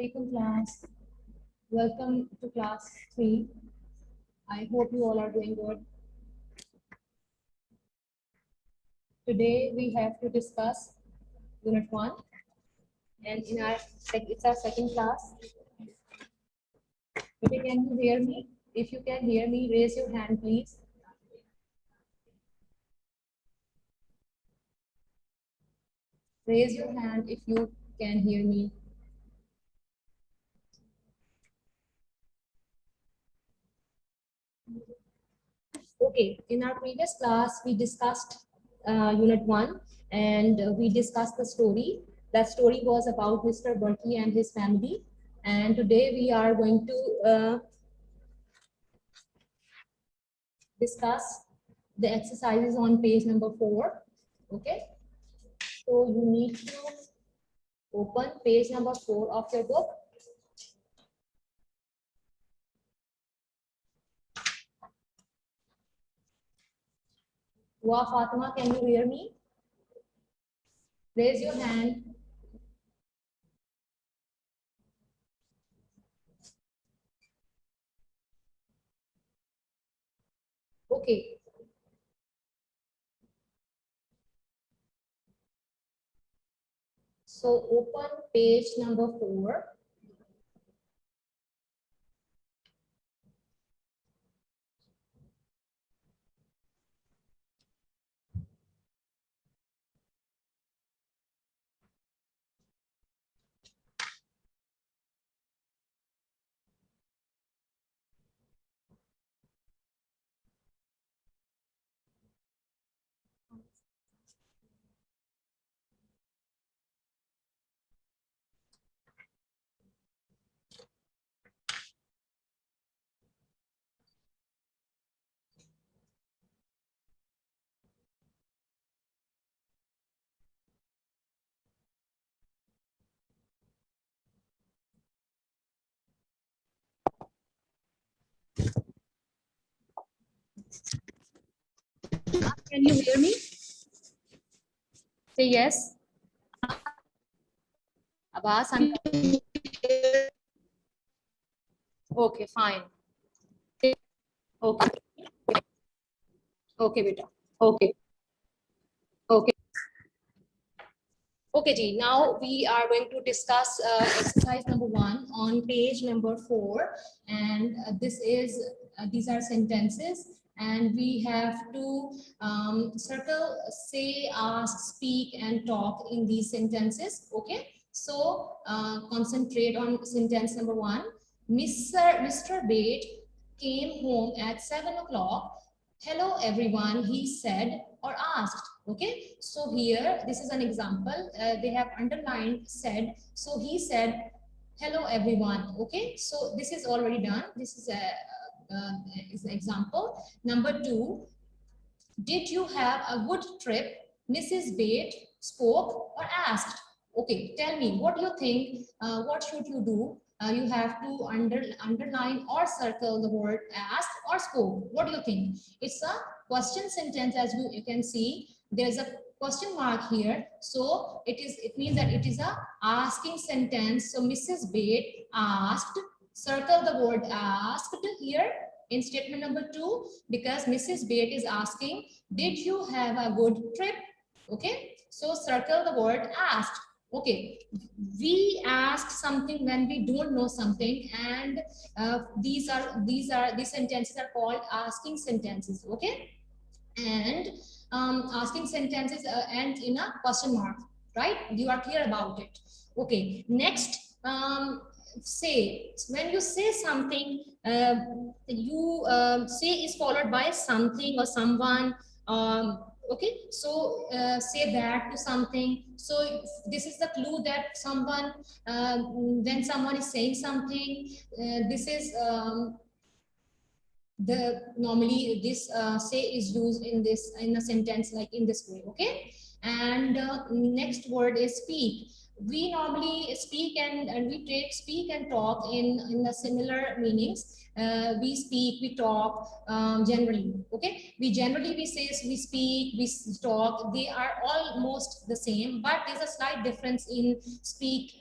Assalamualaikum class. Welcome to class 3. I hope you all are doing good. Today we have to discuss unit 1 and it's our second class. Today, can you hear me? If you can hear me, raise your hand please. Raise your hand if you can hear me. Okay, in our previous class, we discussed Unit 1 and we discussed the story. That story was about Mr. Bertie and his family. And today we are going to discuss the exercises on page number 4. Okay, so you need to open page number 4 of your book. Wow, Fatima, can you hear me? Raise your hand. Okay. So open page number 4. Can you hear me? Say yes. Abbas, okay, fine. Okay. Okay, beta. Okay. Okay. Okay, Ji. Now we are going to discuss exercise number 1 on page number 4, and these are sentences, and we have to circle, say, ask, speak, and talk in these sentences. Okay, so concentrate on sentence number 1. Mr. Bate came home at 7 o'clock. Hello, everyone, he said or asked. Okay, so here this is an example. They have underlined said. So he said, hello, everyone. Okay, so this is already done. This is is an example. Number 2, did you have a good trip? Mrs. Bate spoke or asked. Okay, tell me, what do you think? What should you do? You have to underline or circle the word asked or spoke. What do you think? It's a question sentence, as you can see. There's a question mark here. So it means that it is a asking sentence. So Mrs. Bate asked, circle the word asked here in statement number 2, because Mrs. Bate is asking, did you have a good trip? Okay, so circle the word asked. Okay, we ask something when we don't know something, and these sentences are called asking sentences. Okay, and asking sentences end in a question mark, right? You are clear about it. Okay, next, say, when you say something, you say is followed by something or someone. Okay, so say that to something. So this is the clue that someone, when someone is saying something, this is normally this say is used in a sentence like in this way. Okay, and next word is speak. We normally speak and we take speak and talk in the similar meanings. We speak, we talk, generally. Okay, we generally we say we speak, we talk. They are almost the same, but there's a slight difference in speak.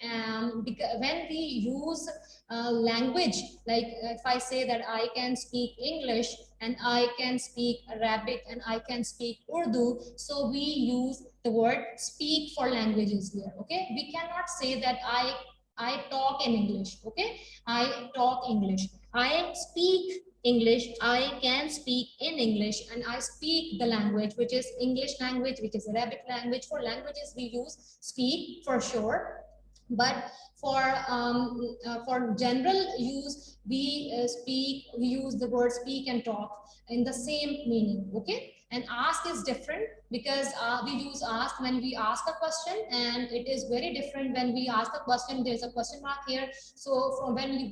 Because when we use language, like if I say that I can speak English and I can speak Arabic and I can speak Urdu, so we use the word speak for languages here. Okay, we cannot say that I talk in English. Okay, I talk English, I speak English, I can speak in English, and I speak the language, which is English language, which is Arabic language. For languages we use speak for sure, but for general use we use the word speak and talk in the same meaning. Okay, and ask is different because we use ask when we ask a question, and it is very different when we ask a question. There's a question mark here, so from when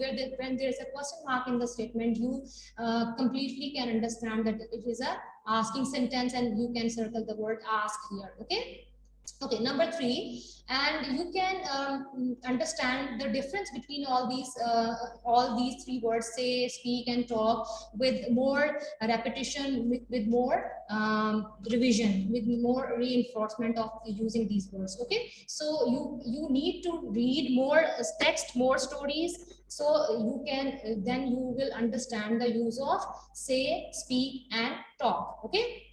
there's a question mark in the statement, you completely can understand that it is a asking sentence, and you can circle the word ask here. Okay. Okay, number 3, and you can understand the difference between all these 3 words, say, speak, and talk, with more repetition, with more revision, with more reinforcement of using these words. Okay, so you need to read more text, more stories, so you can then you will understand the use of say, speak, and talk. Okay.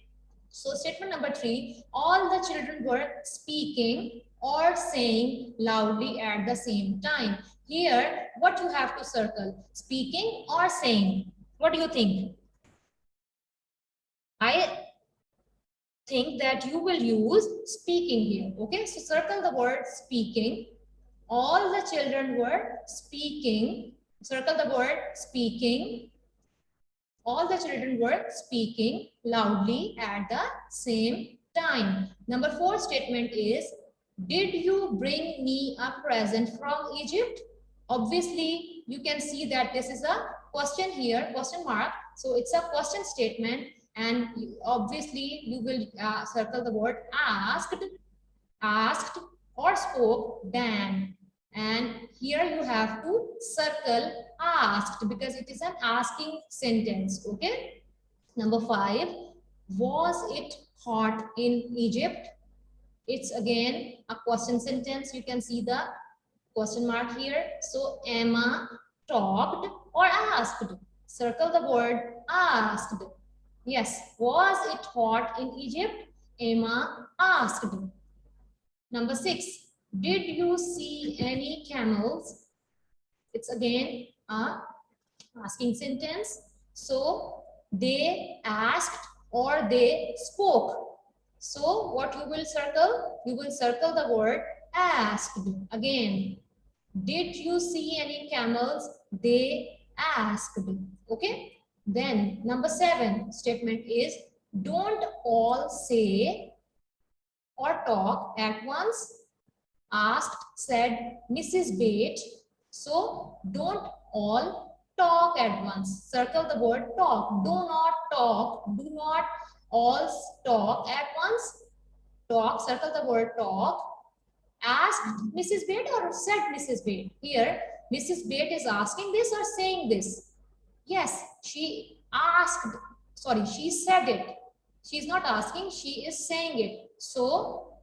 So statement number 3, all the children were speaking or saying loudly at the same time. Here, what you have to circle? Speaking or saying? What do you think? I think that you will use speaking here. Okay, so circle the word speaking. All the children were speaking. Circle the word speaking. All the children were speaking loudly at the same time. Number 4 statement is, did you bring me a present from Egypt? Obviously, you can see that this is a question here, question mark. So it's a question statement, and obviously you will circle the word asked, or spoke Dan. And here you have to circle asked because it is an asking sentence. Okay. Number 5, was it hot in Egypt? It's again a question sentence. You can see the question mark here. So Emma talked or asked. Circle the word asked. Yes, was it hot in Egypt? Emma asked. Number 6, did you see any camels? It's again a asking sentence. So they asked or they spoke. So what you will circle? You will circle the word asked. Again, did you see any camels? They asked. Okay. Then number 7 statement is, don't all say or talk at once. Asked, said, Mrs. Bate. So don't all talk at once. Circle the word talk. Do not talk. Do not all talk at once. Talk. Circle the word talk. Asked Mrs. Bate or said Mrs. Bate? Here, Mrs. Bate is asking this or saying this? Yes, she asked. Sorry, she said it. She is not asking, she is saying it. So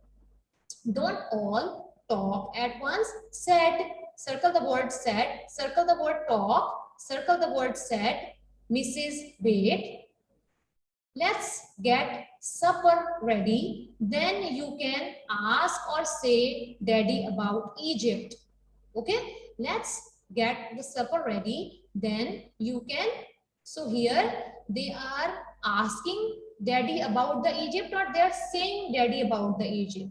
don't all talk at once. Said, circle the word said, circle the word talk, circle the word said, Mrs. Bate. Let's get supper ready. Then you can ask or say Daddy about Egypt. Okay, let's get the supper ready. Then you can. So here they are asking Daddy about the Egypt, or they are saying Daddy about the Egypt.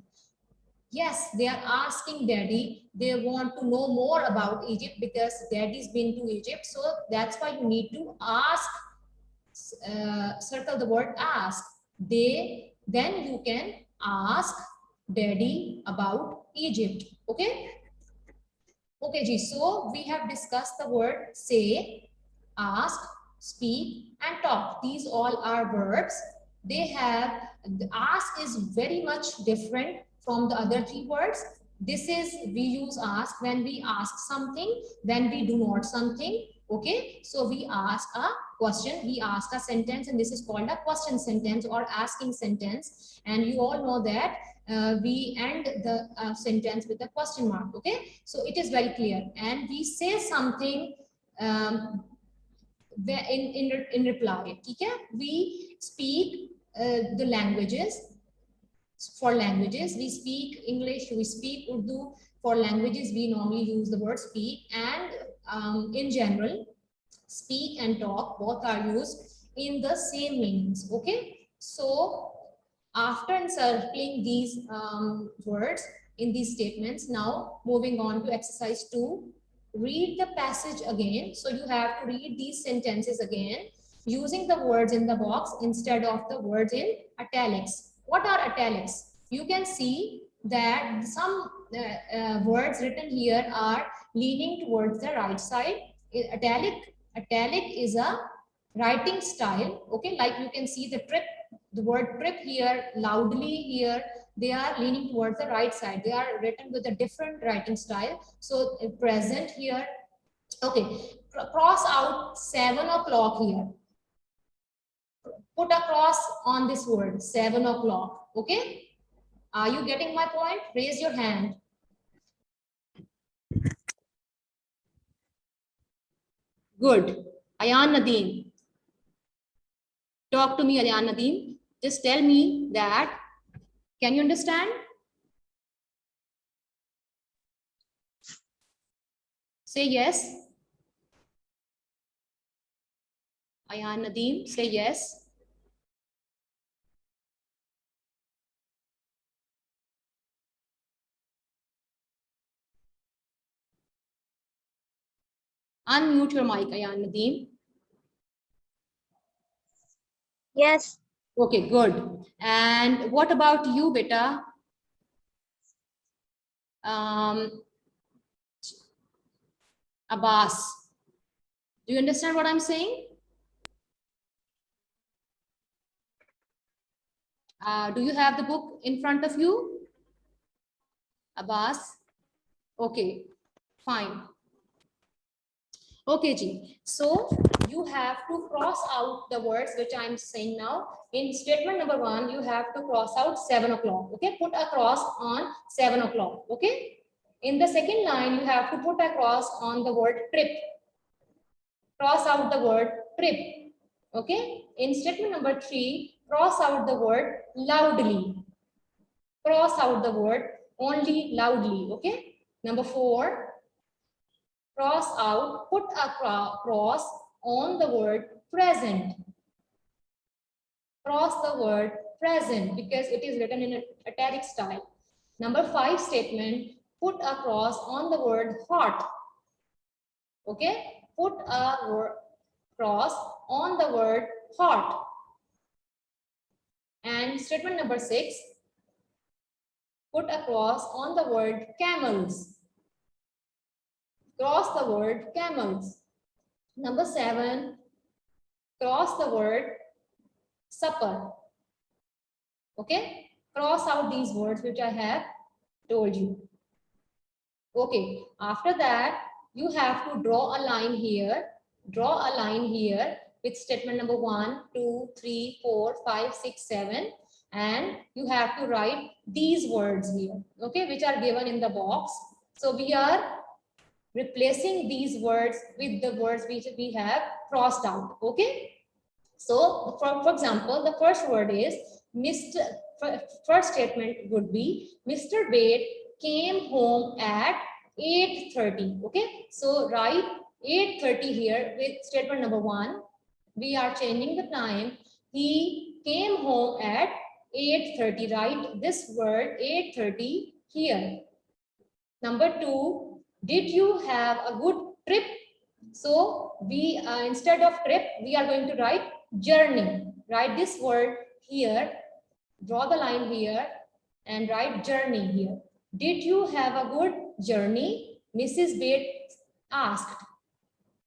Yes, they are asking Daddy. They want to know more about Egypt because Daddy's been to Egypt. So that's why you need to ask, circle the word ask. Then you can ask Daddy about Egypt. Okay. Okay, Ji. So we have discussed the word say, ask, speak, and talk. These all are verbs. They have, the ask is very much different from the other 3 words. This is, we use ask when we ask something, then we do not something. Okay, so we ask a question, we ask a sentence, and this is called a question sentence or asking sentence. And you all know that we end the sentence with a question mark. Okay, so it is very clear. And we say something in reply. Okay, we speak the languages. For languages, we speak English, we speak Urdu. For languages, we normally use the word speak. And in general, speak and talk both are used in the same meanings. Okay, so after encircling these words in these statements, now moving on to exercise 2, read the passage again. So you have to read these sentences again using the words in the box instead of the words in italics. What are italics? You can see that some words written here are leaning towards the right side. Italic is a writing style. Okay, like you can see the word trip here, loudly here, they are leaning towards the right side. They are written with a different writing style. So present here. Okay, cross out 7 o'clock here. Put a cross on this word 7 o'clock. Okay, are you getting my point? Raise your hand. Good. Ayan Nadeem, talk to me. Ayan Nadeem, just tell me that, can you understand? Say yes. Ayan Nadeem, say yes. Unmute your mic, Ayan Nadeem. Yes. Okay, good. And what about you, beta? Abbas, do you understand what I'm saying? Do you have the book in front of you, Abbas? Okay, fine. Okay, Ji. So you have to cross out the words which I'm saying now. In statement number 1, you have to cross out 7 o'clock. Okay, put a cross on 7 o'clock. Okay. In the second line, you have to put a cross on the word trip. Cross out the word trip. Okay. In statement number 3, cross out the word loudly. Cross out the word only loudly. Okay. Number 4, cross out, put a cross on the word present. Cross the word present because it is written in an italic style. Number 5 statement, put a cross on the word hot. Okay, put a cross on the word hot. And statement number 6, put a cross on the word camels. Cross the word camels. Number 7, cross the word supper. Okay, cross out these words which I have told you. Okay, after that, you have to draw a line here. Draw a line here with statement number 1, 2, 3, 4, 5, 6, 7. And you have to write these words here, okay, which are given in the box. So we are replacing these words with the words which we have crossed out, okay? So for example, the first word is Mr. First statement would be Mr. Bate came home at 8:30. Okay, so write 8:30 here with statement number 1. We are changing the time. He came home at 8:30. Write this word 8:30 here. Number 2, did you have a good trip? So we instead of trip, we are going to write journey. Write this word here, draw the line here and write journey here. Did you have a good journey? Mrs. Bates asked.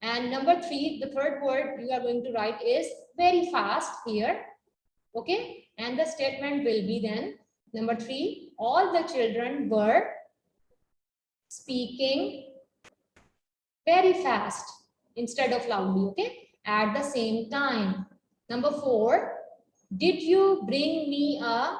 And number 3, the third word you are going to write is very fast here. Okay, and the statement will be then number 3, all the children were speaking very fast instead of loudly, okay? At the same time. Number 4, did you bring me a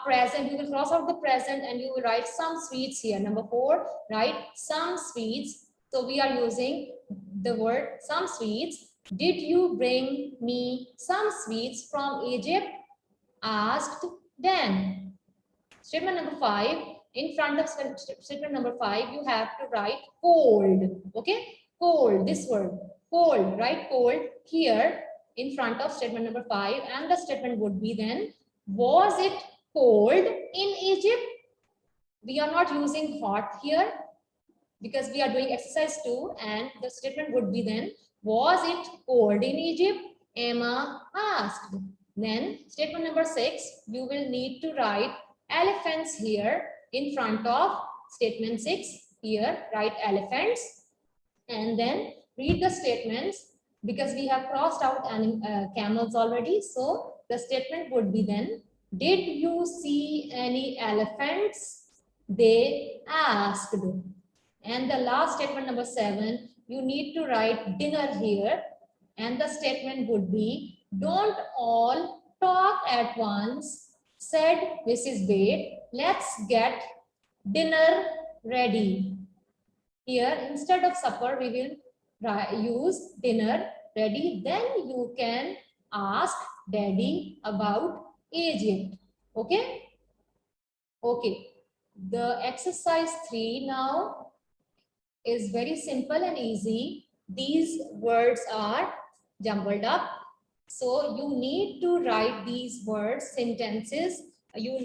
present? You will cross out the present and you will write some sweets here. Number 4, write some sweets. So we are using the word some sweets. Did you bring me some sweets from Egypt? Asked Dan. Statement number 5, in front of statement number 5, you have to write cold. Okay, cold, this word, cold, write cold here in front of statement number 5, and the statement would be then, was it cold in Egypt? We are not using hot here because we are doing exercise 2, and the statement would be then, was it cold in Egypt? Emma asked. Then statement number 6, you will need to write elephants here in front of statement 6. Here write elephants and then read the statements, because we have crossed out camels already. So the statement would be then, did you see any elephants? They asked. And the last statement number 7, you need to write dinner here, and the statement would be, don't all talk at once, said Mrs. Bate. Let's get dinner ready. Here, instead of supper, we will use dinner ready. Then you can ask Daddy about Egypt. Okay? Okay. The exercise 3 now is very simple and easy. These words are jumbled up. So you need to write these words, sentences. You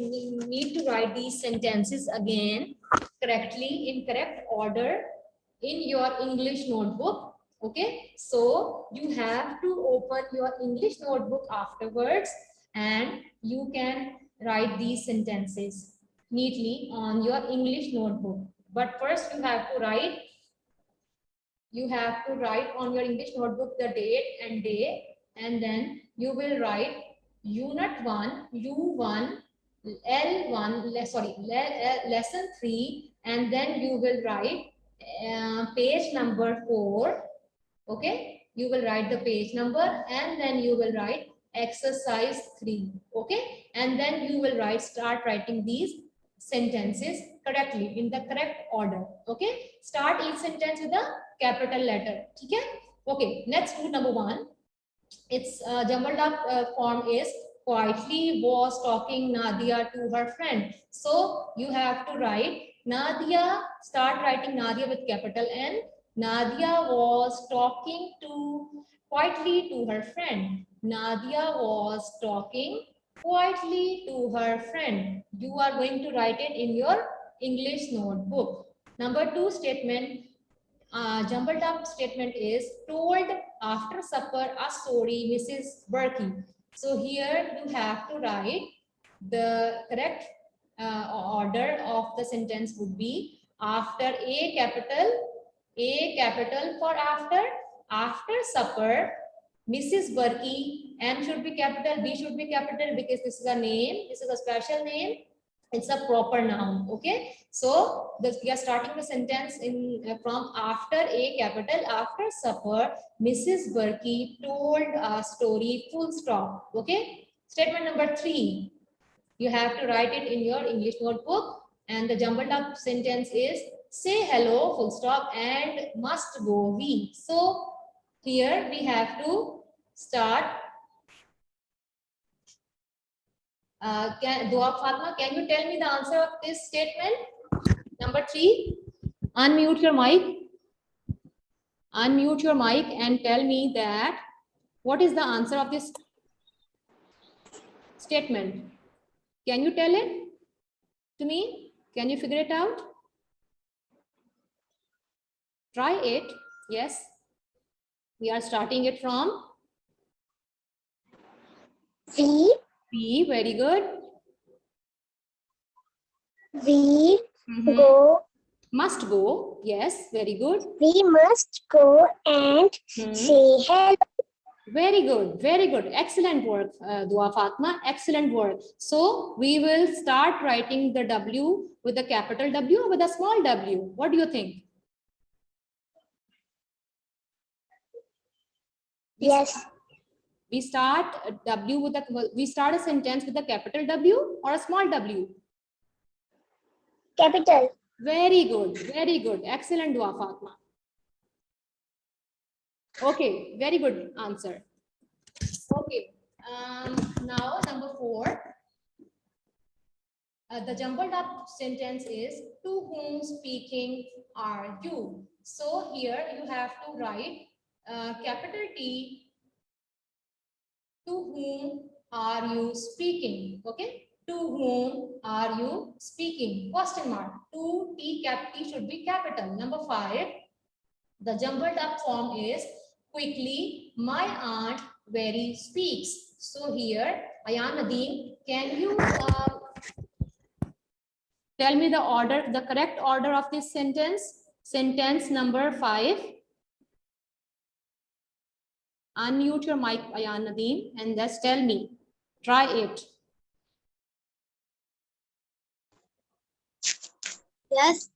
need to write these sentences again correctly in correct order in your English notebook. Okay, so you have to open your English notebook afterwards and you can write these sentences neatly on your English notebook. But first you have to write on your English notebook the date and day, and then you will write unit 1, U1, L1, lesson 3, and then you will write page number 4. Okay, you will write the page number and then you will write exercise 3. Okay, and then you will start writing these sentences correctly in the correct order. Okay, start each sentence with a capital letter. Okay, okay, next rule number 1. Its jumbled up form is, quietly was talking Nadia to her friend. So you have to write Nadia, start writing Nadia with capital N. Nadia was talking quietly to her friend. Nadia was talking quietly to her friend. You are going to write it in your English notebook. Number 2 statement, jumbled up statement is, told after supper a story Mrs. Berkey. So here you have to write the correct order of the sentence would be, after A capital for after supper, Mrs. Berkey, M should be capital, B should be capital because this is a name, this is a special name. It's a proper noun. Okay, so we are starting the sentence from after A capital, after supper, Mrs. Berkey told a story, full stop. Okay, statement number 3, you have to write it in your English notebook, and the jumbled up sentence is, say hello, full stop, and must go we. So here we have to start. Dua Fatma, can you tell me the answer of this statement? Number 3, unmute your mic. Unmute your mic and tell me that what is the answer of this statement? Can you tell it to me? Can you figure it out? Try it. Yes. We are starting it from We very good. We go. Must go. Yes, very good. We must go and say hello. Very good, very good. Excellent work, Dua Fatma. Excellent work. So we will start writing the W with a capital W or with a small w. What do you think? Yes. We start a W with we start a sentence with a capital W or a small w? Capital. Very good, very good. Excellent, Dua Fatma. Okay, very good answer. Okay, now number 4. The jumbled up sentence is, to whom speaking are you? So here you have to write capital T, to whom are you speaking? Okay, to whom are you speaking? Question mark. To T, cap T should be capital. Number 5, the jumbled up form is, quickly, my aunt very speaks. So here, Ayan Nadeem, can you tell me the order, the correct order of this sentence? Sentence number 5. Unmute your mic, Ayan Nadeem, and just tell me. Try it. Yes.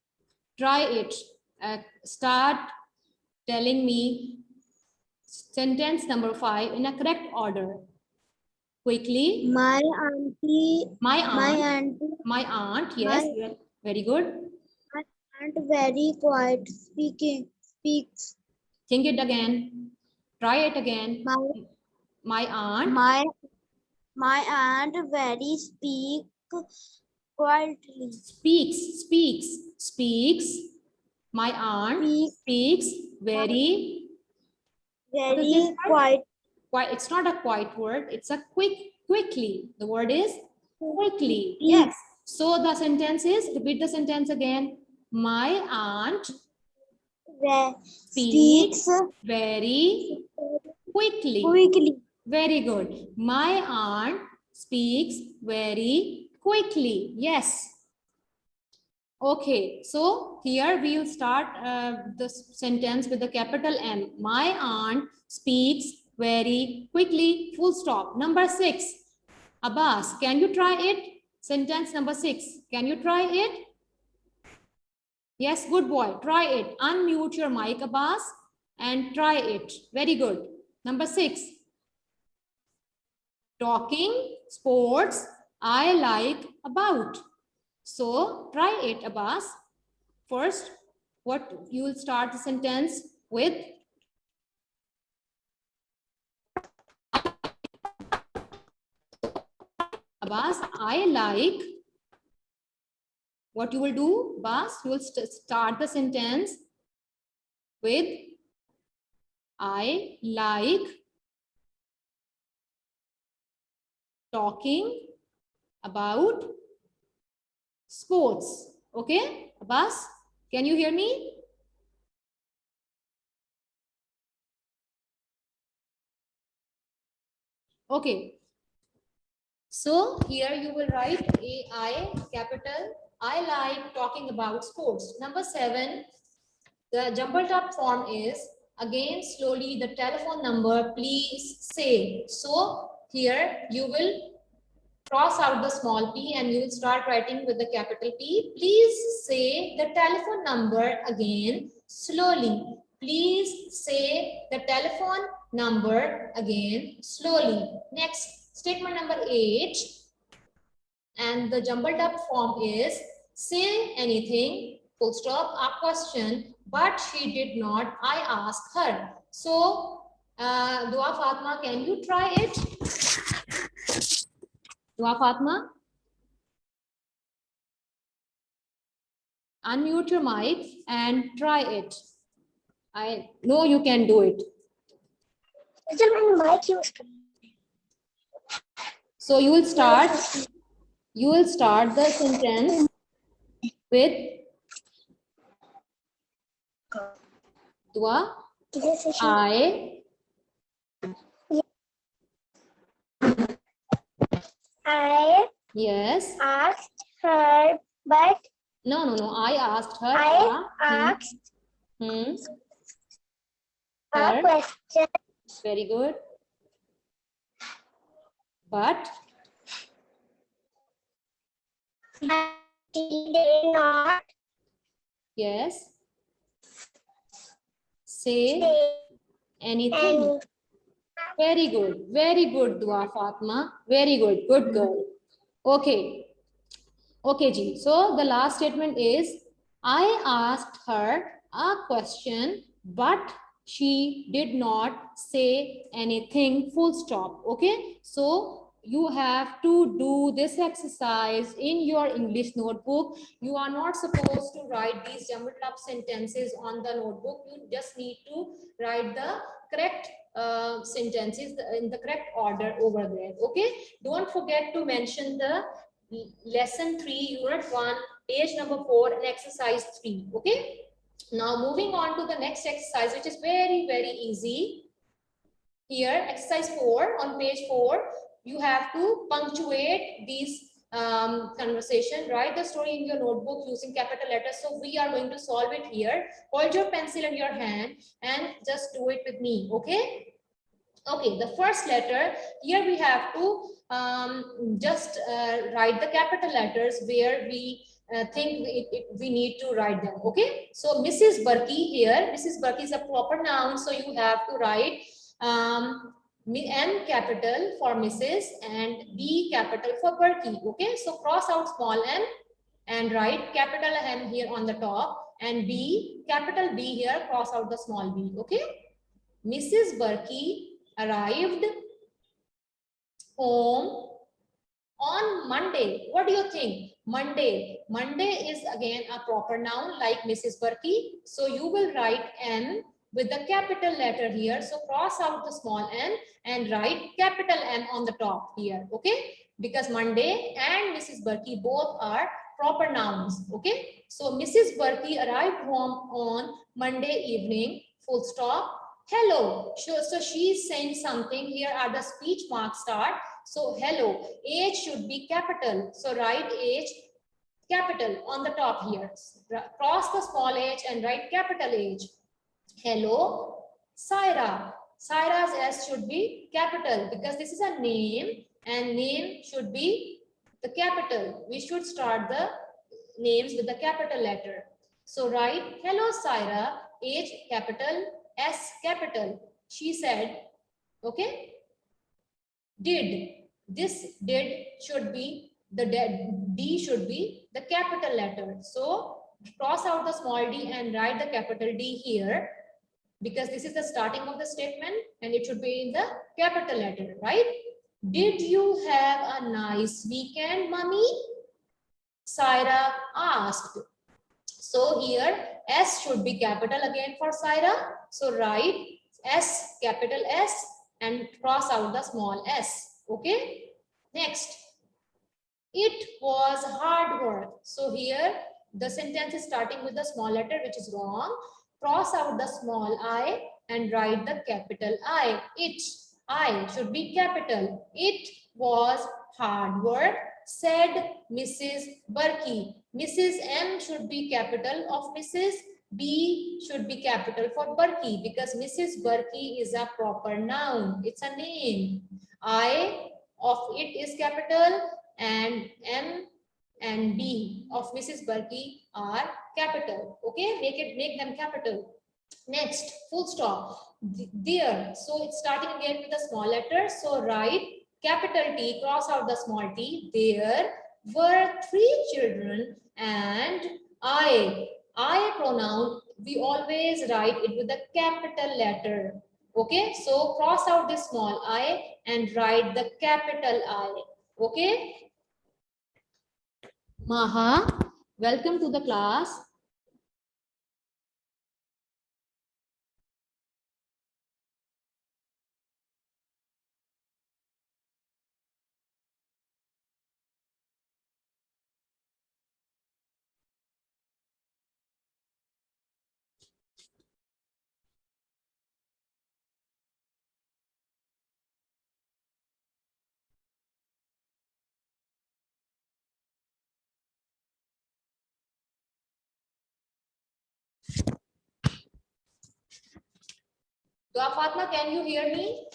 Try it. Start telling me sentence number 5 in a correct order. Quickly. My auntie. My aunt. auntie. My aunt. Yes. Very good. My aunt very quiet speaks. Think it again. Try it again. My aunt. My aunt very speak quietly. Speaks. My aunt speaks very quiet. It's not a quiet word. It's a quickly. The word is quickly. Yes. So the sentence is, repeat the sentence again. My aunt speaks very quickly. Very good. My aunt speaks very quickly. Yes. Okay. So here we will start the sentence with the capital M. My aunt speaks very quickly. Full stop. Number 6. Abbas, can you try it? Sentence number 6. Can you try it? Yes, good boy. Try it. Unmute your mic, Abbas, and try it. Very good. Number 6. Talking, sports, I like about. So try it, Abbas. First, what you will start the sentence with? Abbas, I like. What you will do, Abbas? You will start the sentence with I like talking about sports. Okay, Abbas, can you hear me? Okay. So here you will write AI capital. I like talking about sports. Number 7, the jumbled up form is, again slowly the telephone number, please say. So here you will cross out the small p and you will start writing with the capital P. Please say the telephone number again slowly. Please say the telephone number again slowly. Next, statement number 8. And the jumbled up form is, say anything, full stop, a question, but she did not, I asked her. So, Dua Fatma, can you try it? Dua Fatma? Unmute your mic and try it. I know you can do it. So you will start the sentence with Dua, I yes. asked her, but No. I asked her. I asked a question. Very good. but He did not yes, say say anything. Very good, Dua Fatma. Very good, good girl. Okay, okay, Ji. So the last statement is, I asked her a question, but she did not say anything. Full stop. Okay, so you have to do this exercise in your English notebook. You are not supposed to write these jumbled up sentences on the notebook. You just need to write the correct sentences in the correct order over there. Okay, don't forget to mention the lesson 3 unit 1 page number 4 and exercise 3. Okay, now moving on to the next exercise, which is very easy. Here exercise 4 on page 4, you have to punctuate these conversation. Write the story in your notebook using capital letters. So we are going to solve it here. Hold your pencil in your hand and just do it with me. Okay, okay, the first letter, here we have to just write the capital letters where we think we need to write them. Okay, so Mrs. Burki here, Mrs. Burki is a proper noun, so you have to write M capital for Mrs. and B capital for Burki. Okay, so cross out small m and write capital M here on the top, and B, capital B here, cross out the small b. Okay, Mrs. Burki arrived home on Monday. What do you think? Monday. Monday is again a proper noun like Mrs. Burki. So you will write M with the capital letter here. So cross out the small n and write capital M on the top here. Okay, because Monday and Mrs. Burki both are proper nouns. Okay, so Mrs. Burki arrived home on Monday evening, full stop. Hello. So she's saying something. Here are the speech marks start. So hello, H should be capital. So write H capital on the top here. Cross the small h and write capital H. Hello, Saira. Saira's S should be capital because this is a name and name should be the capital. We should start the names with the capital letter. So write hello, Saira, H capital, S capital. She said, okay. Did. This did should be the D should be the capital letter. So cross out the small d and write the capital D here because this is the starting of the statement and it should be in the capital letter, right? Did you have a nice weekend, Mummy? Saira asked. So here S should be capital again for Saira. So write S, capital S, and cross out the small s. Okay, next, it was hard work. So here the sentence is starting with the small letter, which is wrong. Cross out the small I and write the capital I. It, I should be capital. It was hard work, said Mrs. Burki. Mrs. M should be capital of Mrs. B should be capital for Burki because Mrs. Burki is a proper noun. It's a name. I of it is capital and M and B of Mrs. Burki are capital. Okay, make them capital. Next, full stop. There. So it's starting again with a small letter. So write capital T, cross out the small t. There were 3 children and I pronoun, we always write it with a capital letter. Okay, so cross out this small I and write the capital I. Okay. Maha, welcome to the class. Dua Fatma, can you hear me?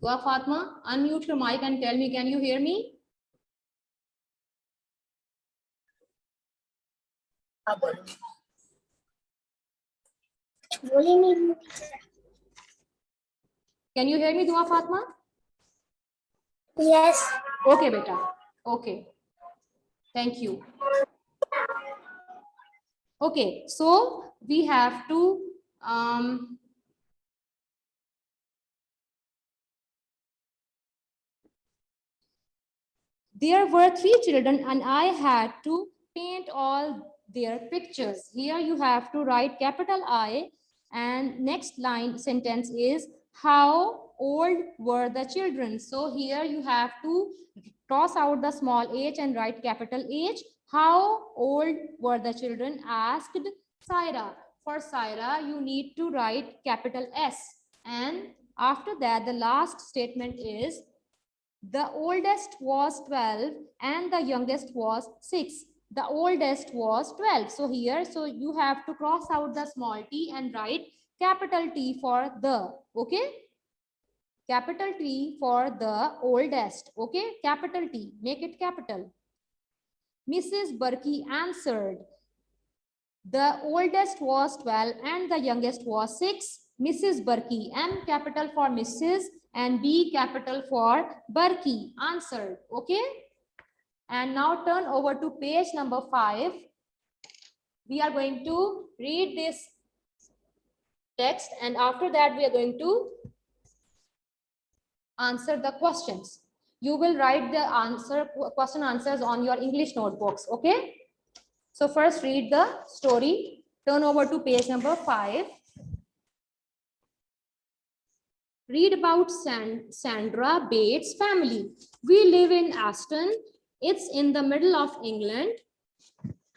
Dua Fatma, unmute your mic and tell me, can you hear me? Can you hear me, Dua Fatma? Yes. Okay, beta. Okay. Thank you. Okay, so we have to there were 3 children and I had to paint all their pictures. Here you have to write capital I, and next line sentence is how old were the children. So here you have to cross out the small h and write capital H. How old were the children? Asked Saira. For Saira, you need to write capital S. And after that, the last statement is the oldest was 12 and the youngest was 6. The oldest was 12. So here, so you have to cross out the small t and write capital T for the, okay? Capital T for the oldest, okay? Capital T, make it capital. Mrs. Burkey answered, the oldest was 12 and the youngest was 6. Mrs. Burkey, M capital for Mrs. and B capital for Burkey answered. Okay. And now turn over to page number 5. We are going to read this text and after that we are going to answer the questions. You will write the question answers on your English notebooks. Okay. So first read the story. Turn over to page number 5. Read about Sandra Bates' family. We live in Aston. It's in the middle of England.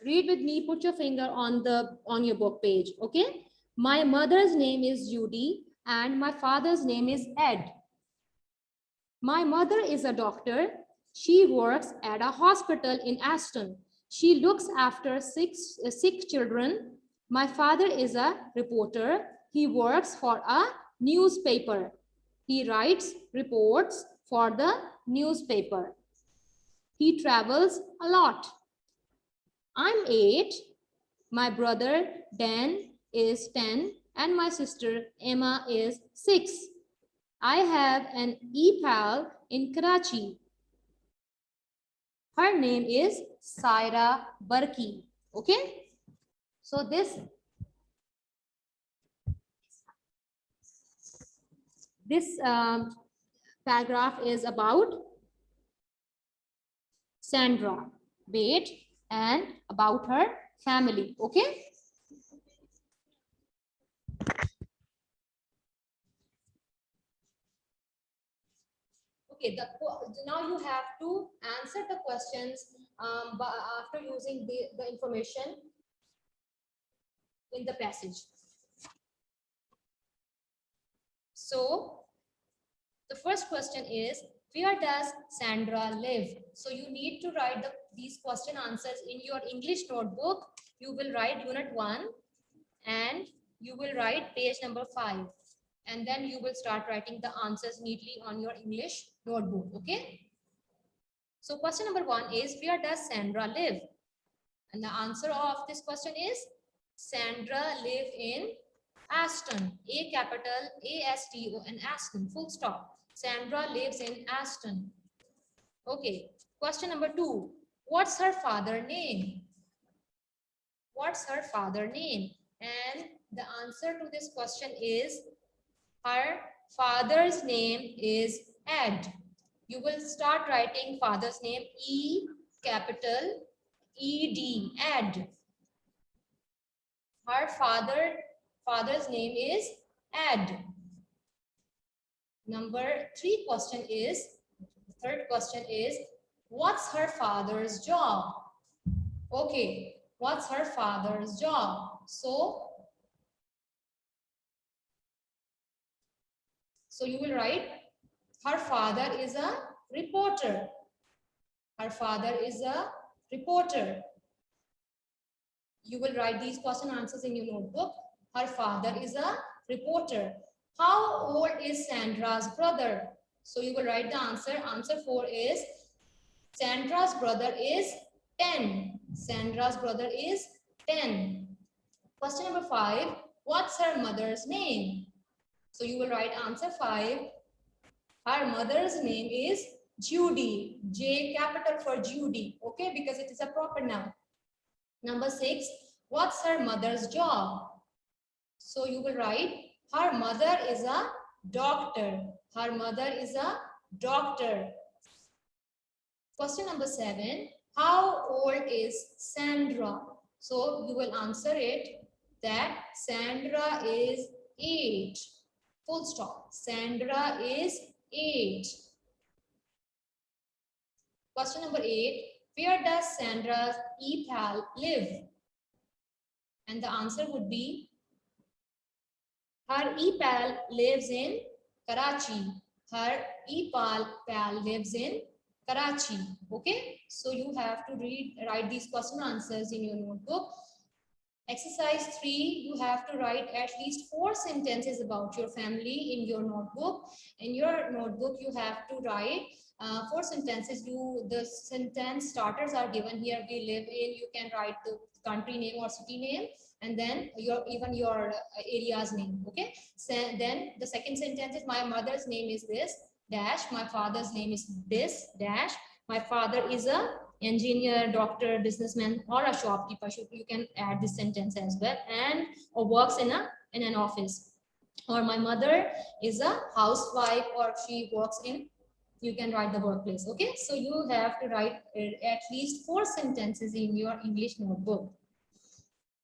Read with me. Put your finger on your book page. Okay. My mother's name is Judy and my father's name is Ed. My mother is a doctor. She works at a hospital in Aston. She looks after sick children. My father is a reporter. He works for a newspaper. He writes reports for the newspaper. He travels a lot. I'm 8. My brother Dan is 10 and my sister Emma is 6. I have an e-pal in Karachi. Her name is Saira Burkey. Okay. So this paragraph is about Sandra Bates and about her family. Okay. Okay, now you have to answer the questions after using the information in the passage. So the first question is, where does Sandra live? So you need to write these question answers in your English notebook. You will write unit 1 and you will write page number 5. And then you will start writing the answers neatly on your English notebook. Okay. So question number 1 is, where does Sandra live? And the answer of this question is, Sandra live in Aston. A capital A-S-T-O-N, Aston, full stop. Sandra lives in Aston. Okay. Question number 2. What's her father name? What's her father name? And the answer to this question is, her father's name is Ed. You will start writing father's name E capital E-D, Ed. Her father's name is Ed. Number 3 question is, third question is, what's her father's job? Okay, what's her father's job? So you will write, her father is a reporter. Her father is a reporter. You will write these question answers in your notebook. Her father is a reporter. How old is Sandra's brother? So you will write the answer. Answer 4 is Sandra's brother is 10. Sandra's brother is 10. Question number 5. What's her mother's name? So you will write answer 5. Her mother's name is Judy. J capital for Judy. Okay, because it is a proper noun. Number 6. What's her mother's job? So you will write her mother is a doctor. Her mother is a doctor. Question number 7. How old is Sandra? So you will answer it that Sandra is 8. Full stop. Sandra is 8. Question number 8. Where does Sandra's e-pal live? And the answer would be her e-pal lives in Karachi. Her e-pal lives in Karachi. Okay, so you have to write these question answers in your notebook. Exercise 3, you have to write at least 4 sentences about your family in your notebook. In your notebook, you have to write 4 sentences. The sentence starters are given here. We live in. You can write the country name or city name, and then your area's name. Okay. So then the second sentence is my mother's name is this dash. My father's name is this dash. My father is a engineer, doctor, businessman, or a shopkeeper. You can add this sentence as well, and or works in an office. Or my mother is a housewife, or she works in. You can write the workplace. Okay, so you have to write at least 4 sentences in your English notebook.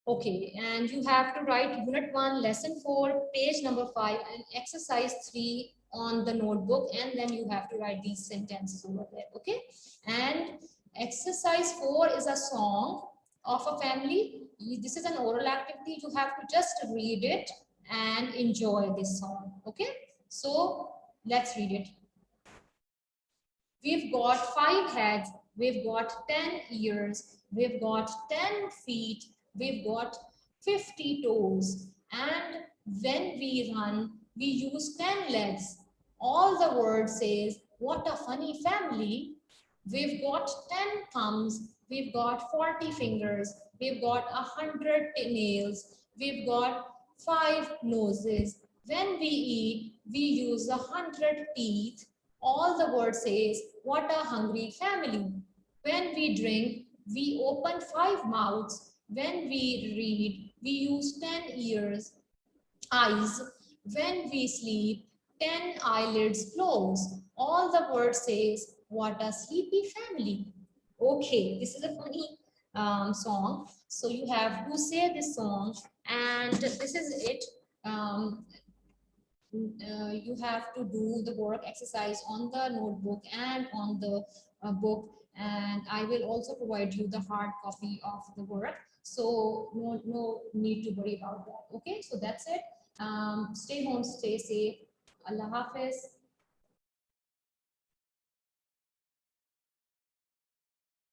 Okay, and you have to write unit 1, lesson 4, page number 5, and exercise 3 on the notebook, and then you have to write these sentences over there. Okay, and exercise 4 is a song of a family. This is an oral activity. You have to just read it and enjoy this song. Okay, so let's read it. We've got 5 heads, we've got 10 ears, we've got 10 feet, we've got 50 toes, and when we run, we use 10 legs. All the word says, what a funny family. We've got 10 thumbs, we've got 40 fingers, we've got 100 nails, we've got 5 noses. When we eat, we use 100 teeth. All the word says, what a hungry family. When we drink, we open 5 mouths. When we read, we use 10 eyes. When we sleep, 10 eyelids close. All the word says, what a sleepy family. Okay, this is a funny song. So you have to say this song, and this is it. You have to do the work exercise on the notebook and on the book, and I will also provide you the hard copy of the work, so no need to worry about that. Okay, so that's it. Stay home, stay safe. Allah Hafiz.